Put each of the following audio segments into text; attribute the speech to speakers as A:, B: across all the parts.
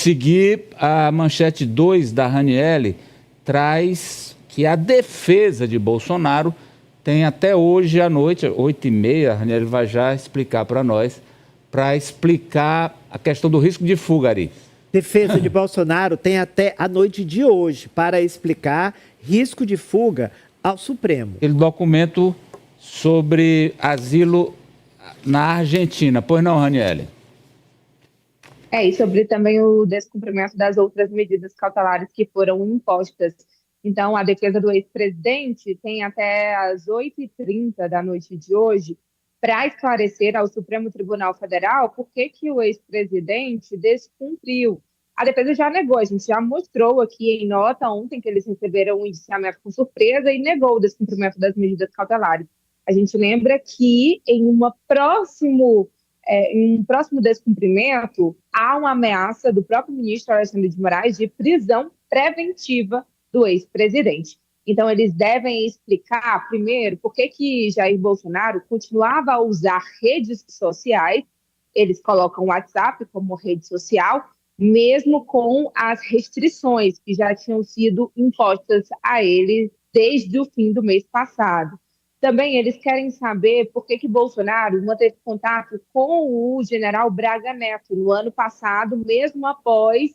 A: seguir, a manchete 2 da Raniele traz que a defesa de Bolsonaro tem até hoje à noite, 8h30, a Raniele vai já explicar para nós, para explicar a questão do risco de fuga, Ari.
B: Defesa de Bolsonaro tem até a noite de hoje para explicar risco de fuga ao Supremo.
A: Aquele documento sobre asilo na Argentina. Pois não, Raniele?
C: E sobre também o descumprimento das outras medidas cautelares que foram impostas. Então, a defesa do ex-presidente tem até às 8h30 da noite de hoje para esclarecer ao Supremo Tribunal Federal por que o ex-presidente descumpriu. A defesa já negou, a gente já mostrou aqui em nota ontem que eles receberam um indiciamento com surpresa e negou o descumprimento das medidas cautelares. A gente lembra que em um próximo descumprimento, há uma ameaça do próprio ministro Alexandre de Moraes de prisão preventiva do ex-presidente. Então, eles devem explicar, primeiro, por que Jair Bolsonaro continuava a usar redes sociais. Eles colocam o WhatsApp como rede social, mesmo com as restrições que já tinham sido impostas a ele desde o fim do mês passado. Também eles querem saber por que Bolsonaro manteve contato com o general Braga Neto no ano passado, mesmo após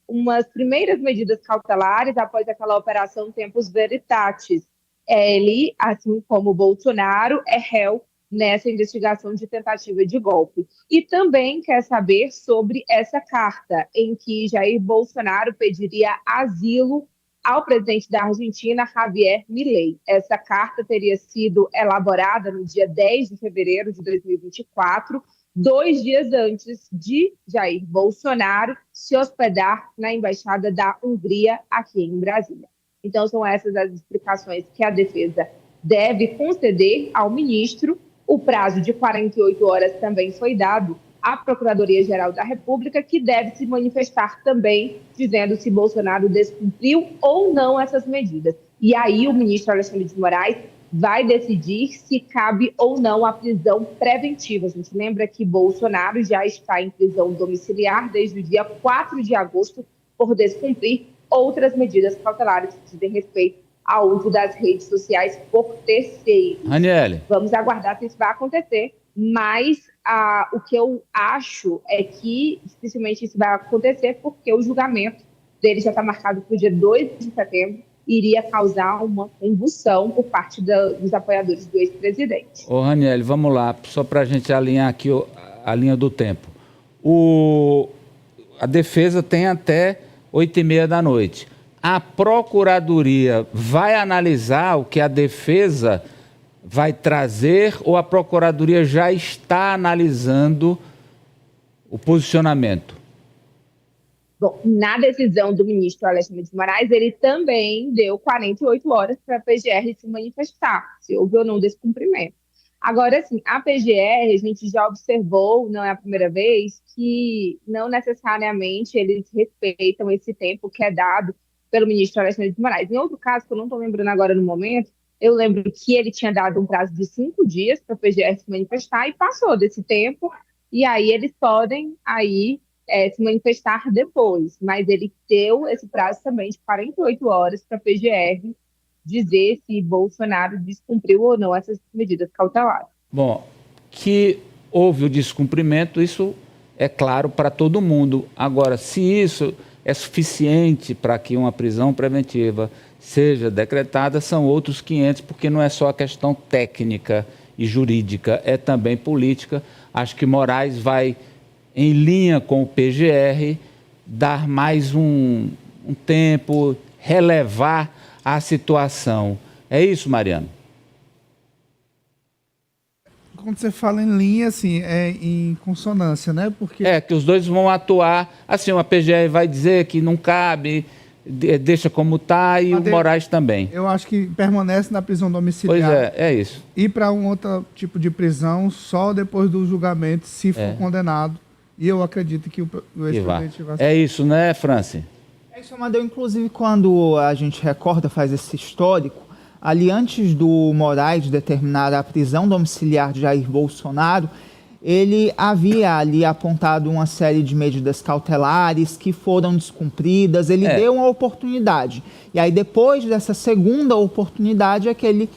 C: umas primeiras medidas cautelares, após aquela operação Tempus Veritatis. Ele, assim como Bolsonaro, é réu nessa investigação de tentativa de golpe. E também quer saber sobre essa carta em que Jair Bolsonaro pediria asilo ao presidente da Argentina, Javier Milei. Essa carta teria sido elaborada no dia 10 de fevereiro de 2024, 2 dias antes de Jair Bolsonaro se hospedar na Embaixada da Hungria aqui em Brasília. Então, são essas as explicações que a defesa deve conceder ao ministro. O prazo de 48 horas também foi dado à Procuradoria-Geral da República, que deve se manifestar também, dizendo se Bolsonaro descumpriu ou não essas medidas. E aí o ministro Alexandre de Moraes vai decidir se cabe ou não a prisão preventiva. A gente lembra que Bolsonaro já está em prisão domiciliar desde o dia 4 de agosto por descumprir outras medidas cautelares que dizem respeito ao uso das redes sociais por terceiros.
A: Raniele.
C: Vamos aguardar se isso vai acontecer, mas o que eu acho é que dificilmente isso vai acontecer porque o julgamento dele já está marcado para o dia 2 de setembro e iria causar uma convulsão por parte dos apoiadores do ex-presidente.
A: Ô, Raniele, vamos lá, só para a gente alinhar aqui a linha do tempo. A defesa tem até 8h30 da noite. A Procuradoria vai analisar o que a defesa vai trazer ou a Procuradoria já está analisando o posicionamento?
C: Bom, na decisão do ministro Alexandre de Moraes, ele também deu 48 horas para a PGR se manifestar, se houve ou não descumprimento. Agora, sim, a PGR, a gente já observou, não é a primeira vez, que não necessariamente eles respeitam esse tempo que é dado pelo ministro Alexandre de Moraes. Em outro caso, que eu não estou lembrando agora no momento, eu lembro que ele tinha dado um prazo de 5 dias para a PGR se manifestar e passou desse tempo, e aí eles podem se manifestar depois. Mas ele deu esse prazo também de 48 horas para a PGR dizer se Bolsonaro descumpriu ou não essas medidas cautelares.
A: Bom, que houve o descumprimento, isso é claro para todo mundo. Agora, se isso é suficiente para que uma prisão preventiva seja decretada, são outros 500, porque não é só a questão técnica e jurídica, é também política. Acho que Moraes vai, em linha com o PGR, dar mais um tempo, relevar a situação. É isso, Mariano?
D: Quando você fala em linha, assim, é em consonância, né? Porque
A: que os dois vão atuar, assim, a PGR vai dizer que não cabe, deixa como está, e o Moraes também.
D: Eu acho que permanece na prisão domiciliar.
A: Pois é isso.
D: E para um outro tipo de prisão só depois do julgamento, se for condenado. E eu acredito que o ex-presidente vai ser.
A: É isso, né, Franci?
E: É isso, Amadeu. Inclusive, quando a gente recorda, faz esse histórico, ali antes do Moraes determinar a prisão domiciliar de Jair Bolsonaro, ele havia ali apontado uma série de medidas cautelares que foram descumpridas, ele deu uma oportunidade. E aí, depois dessa segunda oportunidade, é que ele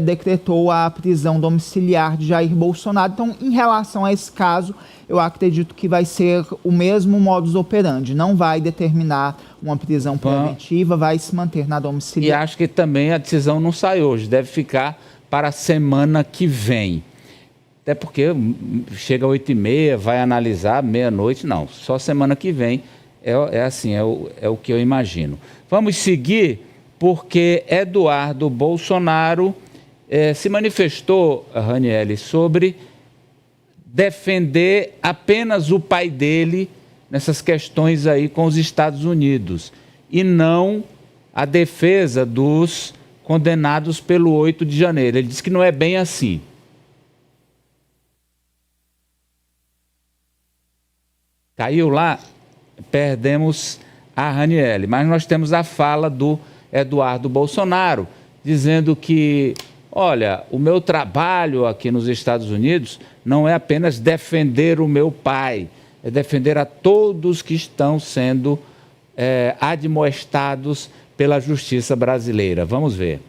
E: decretou a prisão domiciliar de Jair Bolsonaro. Então, em relação a esse caso, eu acredito que vai ser o mesmo modus operandi. Não vai determinar uma prisão preventiva, vai se manter na domiciliar.
A: E acho que também a decisão não sai hoje, deve ficar para a semana que vem. Até porque chega às 8h30, vai analisar meia-noite, não. Só semana que vem é o que eu imagino. Vamos seguir, porque Eduardo Bolsonaro se manifestou, Raniele, sobre defender apenas o pai dele nessas questões aí com os Estados Unidos e não a defesa dos condenados pelo 8 de janeiro. Ele disse que não é bem assim. Caiu lá, perdemos a Raniele, mas nós temos a fala do Eduardo Bolsonaro, dizendo que, olha, o meu trabalho aqui nos Estados Unidos não é apenas defender o meu pai, é defender a todos que estão sendo admoestados pela justiça brasileira. Vamos ver.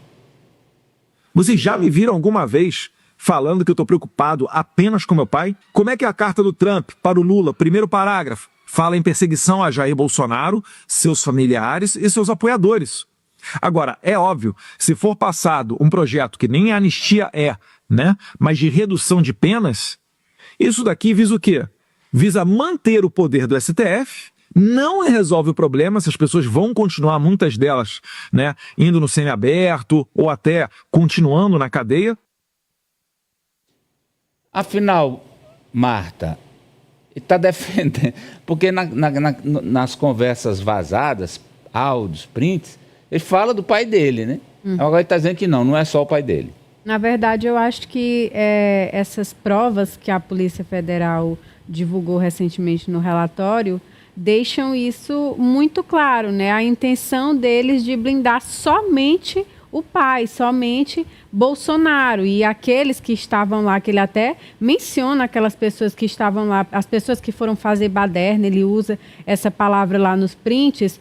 F: Vocês já me viram alguma vez falando que eu estou preocupado apenas com meu pai? Como é que é a carta do Trump para o Lula, primeiro parágrafo, fala em perseguição a Jair Bolsonaro, seus familiares e seus apoiadores? Agora, é óbvio, se for passado um projeto que nem a anistia né, mas de redução de penas, isso daqui visa o quê? Visa manter o poder do STF, não resolve o problema, se as pessoas vão continuar, muitas delas, né, indo no semiaberto ou até continuando na cadeia.
A: Afinal, Marta, está defendendo, porque nas conversas vazadas, áudios, prints, ele fala do pai dele, né? Agora ele está dizendo que não é só o pai dele.
G: Na verdade, eu acho que essas provas que a Polícia Federal divulgou recentemente no relatório deixam isso muito claro, né? A intenção deles de blindar somente o pai, somente Bolsonaro. E aqueles que estavam lá, que ele até menciona aquelas pessoas que estavam lá, as pessoas que foram fazer baderna, ele usa essa palavra lá nos prints,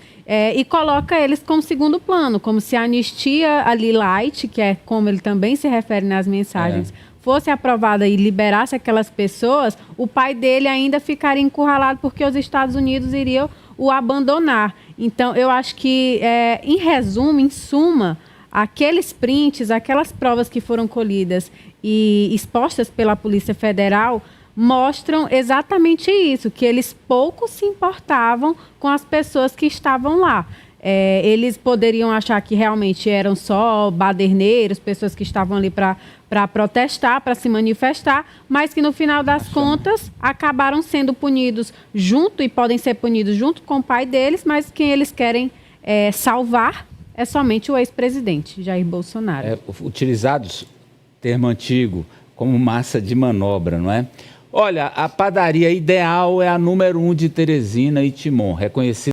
G: e coloca eles como segundo plano, como se a anistia ali light, que é como ele também se refere nas mensagens, fosse aprovada e liberasse aquelas pessoas, o pai dele ainda ficaria encurralado porque os Estados Unidos iriam o abandonar. Então, eu acho que, em resumo, em suma, aqueles prints, aquelas provas que foram colhidas e expostas pela Polícia Federal mostram exatamente isso, que eles pouco se importavam com as pessoas que estavam lá. Eles poderiam achar que realmente eram só baderneiros, pessoas que estavam ali para protestar, para se manifestar, mas que no final das contas acabaram sendo punidos junto, e podem ser punidos junto com o pai deles, mas quem eles querem salvar é somente o ex-presidente, Jair Bolsonaro.
A: Utilizados, termo antigo, como massa de manobra, não é? Olha, a padaria ideal é a número 1 de Teresina e Timon, reconhecida